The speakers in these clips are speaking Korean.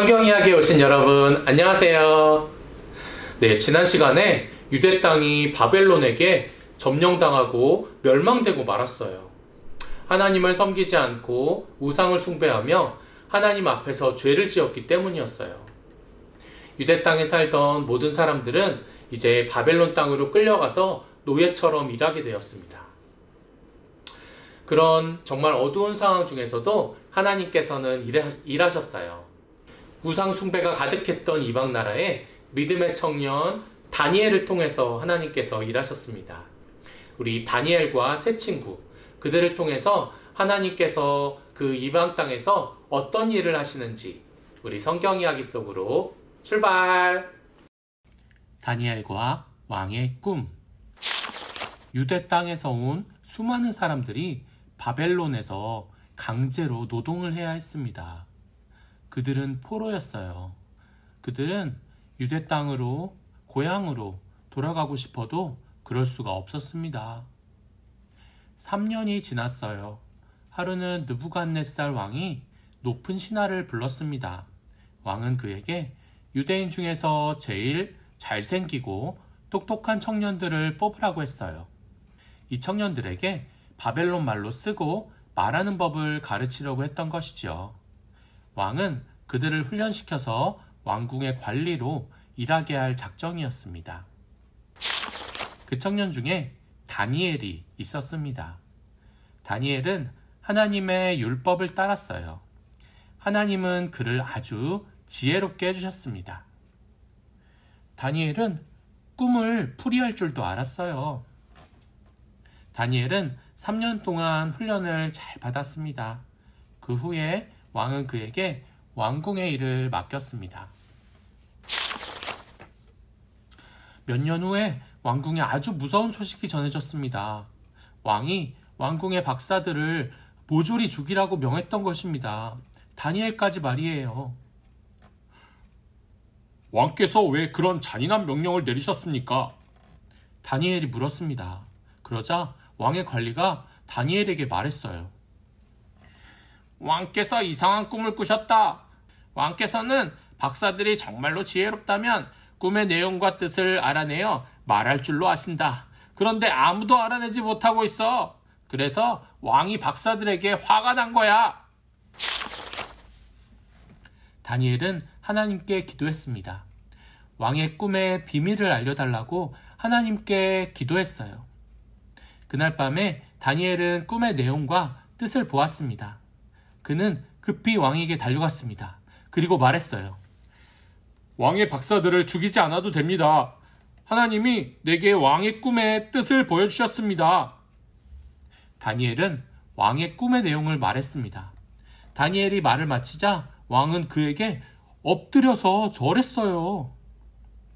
성경 이야기에 오신 여러분 안녕하세요. 네, 지난 시간에 유대 땅이 바벨론에게 점령당하고 멸망되고 말았어요. 하나님을 섬기지 않고 우상을 숭배하며 하나님 앞에서 죄를 지었기 때문이었어요. 유대 땅에 살던 모든 사람들은 이제 바벨론 땅으로 끌려가서 노예처럼 일하게 되었습니다. 그런 정말 어두운 상황 중에서도 하나님께서는 일하셨어요. 우상 숭배가 가득했던 이방 나라에 믿음의 청년 다니엘을 통해서 하나님께서 일하셨습니다. 우리 다니엘과 세 친구, 그들을 통해서 하나님께서 그 이방 땅에서 어떤 일을 하시는지 우리 성경 이야기 속으로 출발! 다니엘과 왕의 꿈. 유대 땅에서 온 수많은 사람들이 바벨론에서 강제로 노동을 해야 했습니다. 그들은 포로였어요. 그들은 유대 땅으로, 고향으로 돌아가고 싶어도 그럴 수가 없었습니다. 3년이 지났어요. 하루는 느부갓네살 왕이 높은 신하를 불렀습니다. 왕은 그에게 유대인 중에서 제일 잘생기고 똑똑한 청년들을 뽑으라고 했어요. 이 청년들에게 바벨론 말로 쓰고 말하는 법을 가르치려고 했던 것이죠. 왕은 그들을 훈련시켜서 왕궁의 관리로 일하게 할 작정이었습니다. 그 청년 중에 다니엘이 있었습니다. 다니엘은 하나님의 율법을 따랐어요. 하나님은 그를 아주 지혜롭게 해주셨습니다. 다니엘은 꿈을 풀이할 줄도 알았어요. 다니엘은 3년 동안 훈련을 잘 받았습니다. 그 후에 왕은 그에게 왕궁의 일을 맡겼습니다. 몇 년 후에 왕궁에 아주 무서운 소식이 전해졌습니다. 왕이 왕궁의 박사들을 모조리 죽이라고 명했던 것입니다. 다니엘까지 말이에요. 왕께서 왜 그런 잔인한 명령을 내리셨습니까? 다니엘이 물었습니다. 그러자 왕의 관리가 다니엘에게 말했어요. 왕께서 이상한 꿈을 꾸셨다. 왕께서는 박사들이 정말로 지혜롭다면 꿈의 내용과 뜻을 알아내어 말할 줄로 아신다. 그런데 아무도 알아내지 못하고 있어. 그래서 왕이 박사들에게 화가 난 거야. 다니엘은 하나님께 기도했습니다. 왕의 꿈의 비밀을 알려달라고 하나님께 기도했어요. 그날 밤에 다니엘은 꿈의 내용과 뜻을 보았습니다. 그는 급히 왕에게 달려갔습니다. 그리고 말했어요. 왕의 박사들을 죽이지 않아도 됩니다. 하나님이 내게 왕의 꿈의 뜻을 보여주셨습니다. 다니엘은 왕의 꿈의 내용을 말했습니다. 다니엘이 말을 마치자 왕은 그에게 엎드려서 절했어요.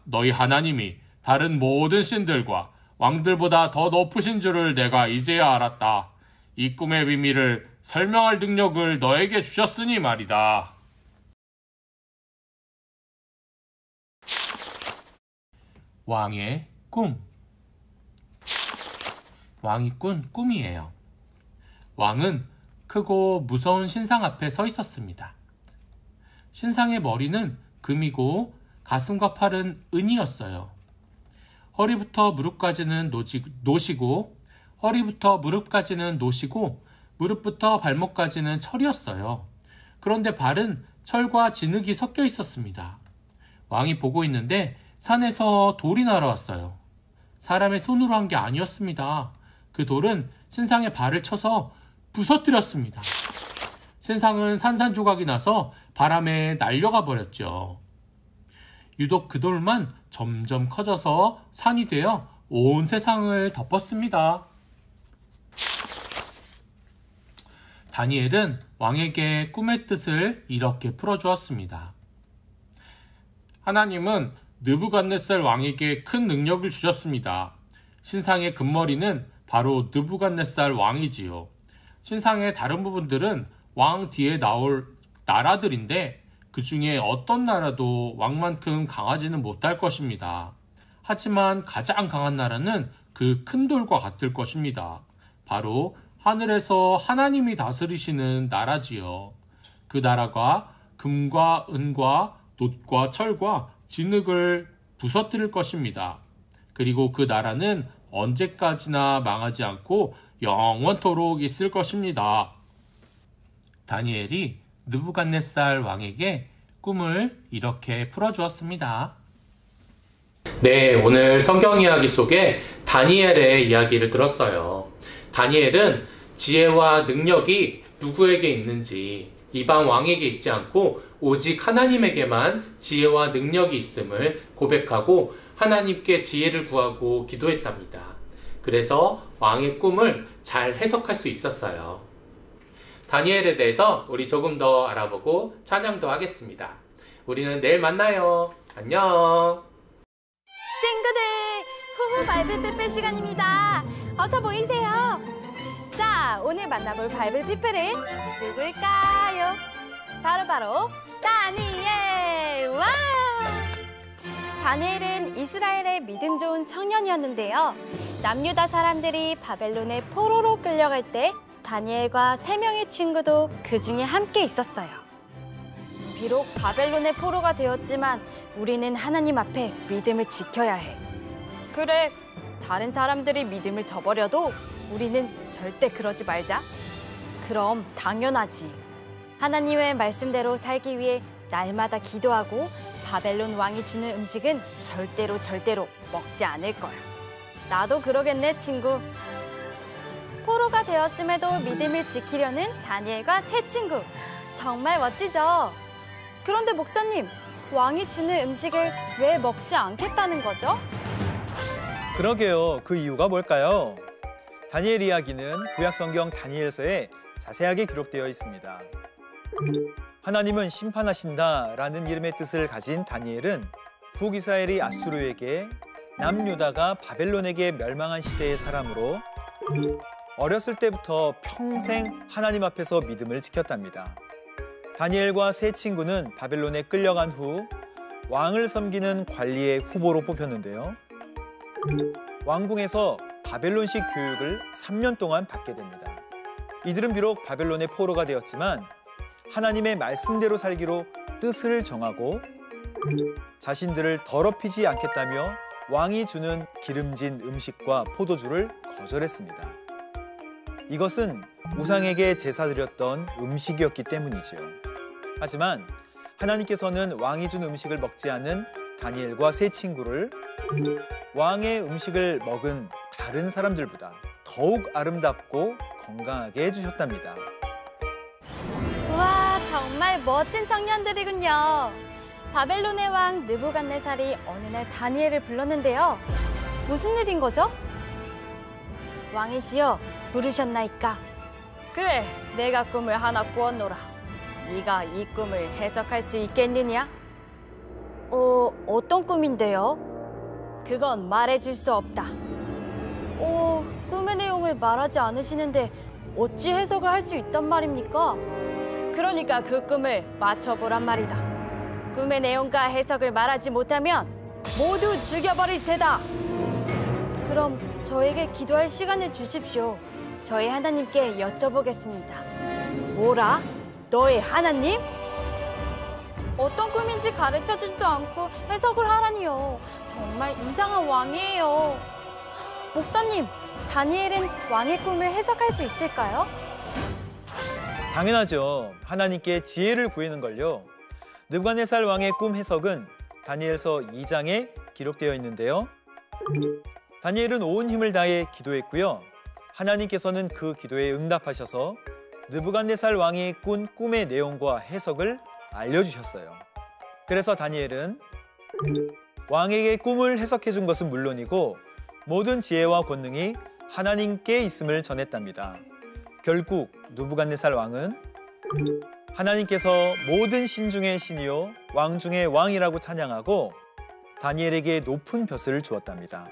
너희 하나님이 다른 모든 신들과 왕들보다 더 높으신 줄을 내가 이제야 알았다. 이 꿈의 비밀을 설명할 능력을 너에게 주셨으니 말이다. 왕의 꿈. 왕이 꾼 꿈이에요. 왕은 크고 무서운 신상 앞에 서 있었습니다. 신상의 머리는 금이고 가슴과 팔은 은이었어요. 허리부터 무릎까지는 노시고 허리부터 무릎까지는 노시고 무릎부터 발목까지는 철이었어요. 그런데 발은 철과 진흙이 섞여 있었습니다. 왕이 보고 있는데 산에서 돌이 날아왔어요. 사람의 손으로 한 게 아니었습니다. 그 돌은 신상의 발을 쳐서 부서뜨렸습니다. 신상은 산산조각이 나서 바람에 날려가 버렸죠. 유독 그 돌만 점점 커져서 산이 되어 온 세상을 덮었습니다. 다니엘은 왕에게 꿈의 뜻을 이렇게 풀어주었습니다. 하나님은 느부갓네살 왕에게 큰 능력을 주셨습니다. 신상의 금머리는 바로 느부갓네살 왕이지요. 신상의 다른 부분들은 왕 뒤에 나올 나라들인데 그 중에 어떤 나라도 왕만큼 강하지는 못할 것입니다. 하지만 가장 강한 나라는 그 큰 돌과 같을 것입니다. 바로 하늘에서 하나님이 다스리시는 나라지요. 그 나라가 금과 은과 놋과 철과 진흙을 부서뜨릴 것입니다. 그리고 그 나라는 언제까지나 망하지 않고 영원토록 있을 것입니다. 다니엘이 느부갓네살 왕에게 꿈을 이렇게 풀어주었습니다. 네, 오늘 성경 이야기 속에 다니엘의 이야기를 들었어요. 다니엘은 지혜와 능력이 누구에게 있는지, 이방 왕에게 있지 않고 오직 하나님에게만 지혜와 능력이 있음을 고백하고 하나님께 지혜를 구하고 기도했답니다. 그래서 왕의 꿈을 잘 해석할 수 있었어요. 다니엘에 대해서 우리 조금 더 알아보고 찬양도 하겠습니다. 우리는 내일 만나요. 안녕. 친구들, 후후 바이블 피플 시간입니다. 어서 모이세요. 자, 오늘 만나볼 바이블 피플은 누구일까요? 바로 다니엘! 와! 다니엘은 이스라엘의 믿음 좋은 청년이었는데요. 남유다 사람들이 바벨론의 포로로 끌려갈 때 다니엘과 3명의 친구도 그 중에 함께 있었어요. 비록 바벨론의 포로가 되었지만 우리는 하나님 앞에 믿음을 지켜야 해. 그래, 다른 사람들이 믿음을 저버려도 우리는 절대 그러지 말자. 그럼 당연하지. 하나님의 말씀대로 살기 위해 날마다 기도하고 바벨론 왕이 주는 음식은 절대로 먹지 않을 거야. 나도 그러겠네, 친구. 포로가 되었음에도 믿음을 지키려는 다니엘과 세 친구. 정말 멋지죠? 그런데 목사님, 왕이 주는 음식을 왜 먹지 않겠다는 거죠? 그러게요. 그 이유가 뭘까요? 다니엘 이야기는 구약성경 다니엘서에 자세하게 기록되어 있습니다. 하나님은 심판하신다라는 이름의 뜻을 가진 다니엘은 북이스라엘이 아수르에게, 남유다가 바벨론에게 멸망한 시대의 사람으로 어렸을 때부터 평생 하나님 앞에서 믿음을 지켰답니다. 다니엘과 세 친구는 바벨론에 끌려간 후 왕을 섬기는 관리의 후보로 뽑혔는데요. 왕궁에서 바벨론식 교육을 3년 동안 받게 됩니다. 이들은 비록 바벨론의 포로가 되었지만 하나님의 말씀대로 살기로 뜻을 정하고 자신들을 더럽히지 않겠다며 왕이 주는 기름진 음식과 포도주를 거절했습니다. 이것은 우상에게 제사드렸던 음식이었기 때문이죠. 하지만 하나님께서는 왕이 준 음식을 먹지 않은 다니엘과 세 친구를 왕의 음식을 먹은 다른 사람들보다 더욱 아름답고 건강하게 해주셨답니다. 와, 정말 멋진 청년들이군요. 바벨론의 왕 느부갓네살이 어느 날 다니엘을 불렀는데요. 무슨 일인 거죠? 왕이시여, 부르셨나이까? 그래, 내가 꿈을 하나 꾸었노라. 네가 이 꿈을 해석할 수 있겠느냐? 어떤 꿈인데요? 그건 말해줄 수 없다. 꿈의 내용을 말하지 않으시는데 어찌 해석을 할 수 있단 말입니까? 그러니까 그 꿈을 맞춰보란 말이다. 꿈의 내용과 해석을 말하지 못하면 모두 죽여버릴 테다. 그럼 저에게 기도할 시간을 주십시오. 저희 하나님께 여쭤보겠습니다. 뭐라? 너의 하나님? 어떤 꿈인지 가르쳐주지도 않고 해석을 하라니요. 정말 이상한 왕이에요. 목사님, 다니엘은 왕의 꿈을 해석할 수 있을까요? 당연하죠. 하나님께 지혜를 구하는 걸요. 느부갓네살 왕의 꿈 해석은 다니엘서 2장에 기록되어 있는데요. 다니엘은 온 힘을 다해 기도했고요. 하나님께서는 그 기도에 응답하셔서 느부갓네살 왕이 꾼 꿈의 내용과 해석을 알려주셨어요. 그래서 다니엘은 왕에게 꿈을 해석해 준 것은 물론이고 모든 지혜와 권능이 하나님께 있음을 전했답니다. 결국 느부갓네살 왕은 하나님께서 모든 신 중의 신이요 왕 중의 왕이라고 찬양하고 다니엘에게 높은 벼슬을 주었답니다.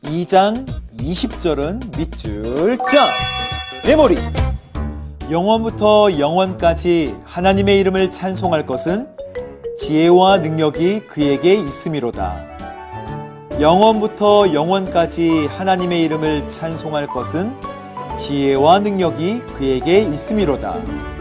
2장 20절은 밑줄 짜! 메모리! 영원부터 영원까지 하나님의 이름을 찬송할 것은 지혜와 능력이 그에게 있음이로다. 영원부터 영원까지 하나님의 이름을 찬송할 것은 지혜와 능력이 그에게 있음이로다.